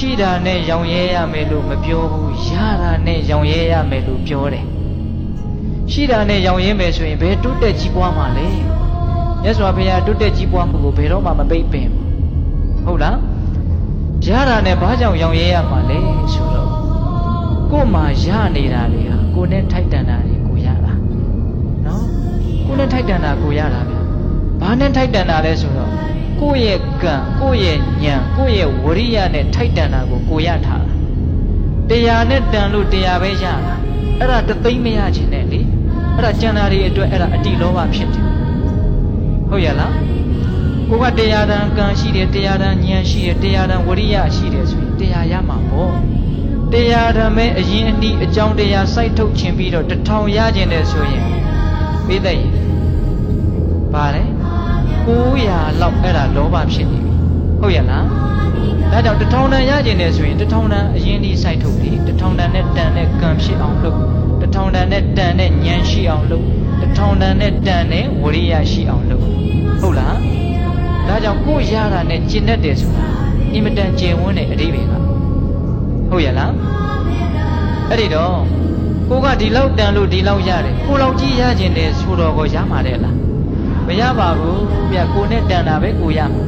ရှိတာနဲ့ရောင်ရဲရမယ်လို့မပြောဘူးရတာနဲ့ရောင်ရဲရမယ်လို့ပြောတယ်ရှိတာနဲ့ရောင်ရဲမယ်ဆိုရင်ဘယ်တိုးတက်ကြီးပွားမှာလဲမြတ်စွာဘုရားတိုးတက်ကြီးပွားမှုကိုဘယ်တော့မှမပိတ်ပင်ဘူးဟုတ်လားရတာနဲ့ဘာကြောင့်ရောင်ရဲရမှာလဲဆိုတော့ကို့မှာရနေတာတွေဟာကိုယ်နဲ့ထိုက်တန်တာတွေကိုရတာနော်ကိုယ်နဲ့ထိုက်တန်တာကိုရတာဗျဘာနဲ့ထိုက်တန်တာလဲဆိုတော့ကိုယ့်ရဲ့ကံကိုယ့်ရဲ့ဉာဏ်ကိုယ့်ရဲ့ဝရိယနဲ့ထိုက်တန်တာကိုရထားတာတရားနဲ့တန်လို့တရားပဲရတာအဲ့ဒါတသိမ့်မရခြင်းနဲ့လေအဲ့ဒါကျန်တာတွေအတွက်အဲ့ဒါအတိလောဘဖြစ်တယ်ဟုတ်ရလားကိုကတရားတန်ကံရှိတယ်တရားတန်ဉာဏ်ရှိတယ်တရားတန်ဝရိယရှိတယ်ဆိုရင်တရားရမှာပေါ့တရားဓမ္မအရင်အနည်းအကြောင်းတရားစိုက်ထုတ်ခြင်းပြီးတော့1000ရခြင်းတယ်ဆိုရင်ပြီးတဲ့ရင်ပါလေ900လောက်အဲ့ဒါလောဘဖြစ်နေပြီဟုတ်ရလားဒါကြောင့်1000တန်ရခြင်းတယ်ဆိုရင်1000တန်အရင်အနည်းစိုက်ထုတ်ပြီး1000တန်နဲ့တန်တဲ့ကံဖြစ်အောင်လုပ်1000တန်နဲ့တန်တဲ့ဉာဏ်ရှိအောင်လုပ်1000တန်နဲ့တန်တဲ့ဝရိယရှိအောင်လုပ်ဟုတ်လားဒါကြောင့်ကိုယ်ရတာနဲ့ကျင့်တတ်တယ်ဆိုတာအင်မတန်ကျယ်ဝန်းတဲ့အဓိပ္ပာယ်ကဟုတ်ရလားအဲ့ဒီတော့ကိုကဒီလောက်တန်လို့ဒီလောက်ရတယ်ကိုလောက်ကြီးရခြင်းတယ်ဆိုတော့ကိုရမှာတဲ့လားမရပါဘူးဗျကိုနဲ့တန်တာပဲကိုရမှာ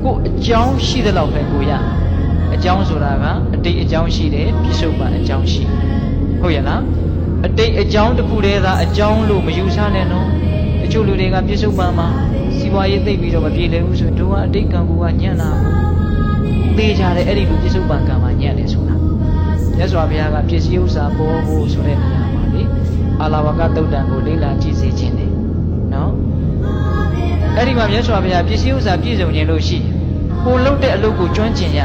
ကိုအကြောင်းရှိတဲ့လောက်ပဲကိုရအကြောင်းဆိုတာကအတိတ်အကြောင်းရှိတယ်ပြစ္ဆုတ်ပံအကြောင်းရှိဟုတ်ရလားအတိတ်အကြောင်းတစ်ခုတည်းသာအကြောင်းလို့မယူဆနဲ့နော်တချို့လူတွေကပြစ္ဆုတ်ပံမှာစီးပွားရေးသိပြီးတော့မပြေလည်ဘူးဆိုတော့အတိတ်ကံကညံ့လာသေချာတယ်အဲ့ဒီလိုပြစ္ဆုတ်ပံကံမှာညံ့တယ်ဆိုတာမြတ်စွာဘုရားကပစ္စည်းဥစ္စာပေါ်ဖို့ဆိုတဲ့နေရာမှာလေအာလဝကသုတ်တံကိုလေ့လာကြည့်စေခြင်းတယ်နော်အဲ့ဒီမှာမြတ်စွာဘုရားပစ္စည်းဥစ္စာပြည့်စုံခြင်းလို့ရှိကိုလှုပ်တဲ့အလုပ်ကိုကျွမ်းကျင်ရ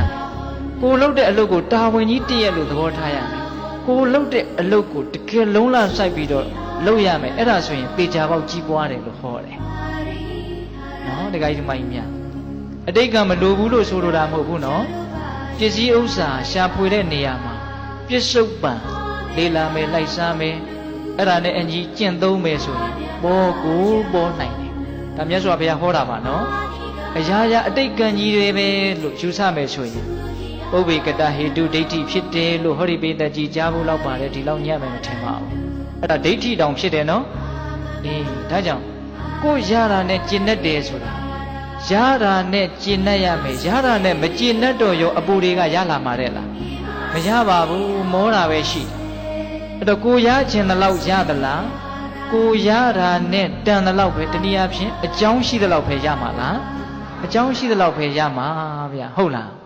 ကိုလှုပ်တဲ့အလုပ်ကိုတာဝန်ကြီးတည့်ရလို့သဘောထားရမယ်ကိုလှုပ်တဲ့အလုပ်ကိုတကယ်လုံးလစိုက်ပြီးတော့လုပ်ရမယ်အဲ့ဒါဆိုရင်ပေချာပေါက်ကြီးပွားတယ်လို့ဟောတယ်နော်တခါကြီးဒီမိုင်းမြအတိတ်ကမလိုဘူးလို့ဆိုလိုတာမဟုတ်ဘူးနော်ပစ္စည်းဥစ္စာရှာဖွေတဲ့နေရာမှာပြစ္ဆုတ်ပံလေလာမယ်လိုက်စားမယ်အဲ့ဒါနဲ့အညီကျင့်သုံးမယ်ဆိုရင်ပေါ်ကိုပေါ်နိုင်တယ်ဒါမြတ်စွာဘုရားဟောတာပါနော်အရာရာအတိတ်ကံကြီးတွေပဲလို့ယူဆမယ်ဆိုရင်ပုဗ္ဗေကတဟေတုဒိဋ္ဌိဖြစ်တယ်လို့ဟောဒီပေတကြီးကြားဖို့လောက်ပါတယ်ဒီလောက်ညံ့မယ်မထင်ပါဘူးအဲ့ဒါဒိဋ္ဌိတောင်ဖြစ်တယ်နော်အေးဒါကြောင့်ကိုရတာနဲ့ကျင့်တတ်တယ်ဆိုတာရတာနဲ့ကျင့်တတ်ရမယ်ရတာနဲ့မကျင့်တတ်တော့ရောအပူတွေကရလာမှာတဲ့လားမရပါဘူးမောတာပဲရှိအဲ့တော့ကိုရခြင်းတလောက်ရသလားကိုရတာနဲ့တန်တလောက်ပဲတနည်းအားဖြင့်အကြောင်းရှိသလောက်ပဲရမှာလားအကြောင်းရှိသလောက်ပဲရမှာဗျဟုတ်လား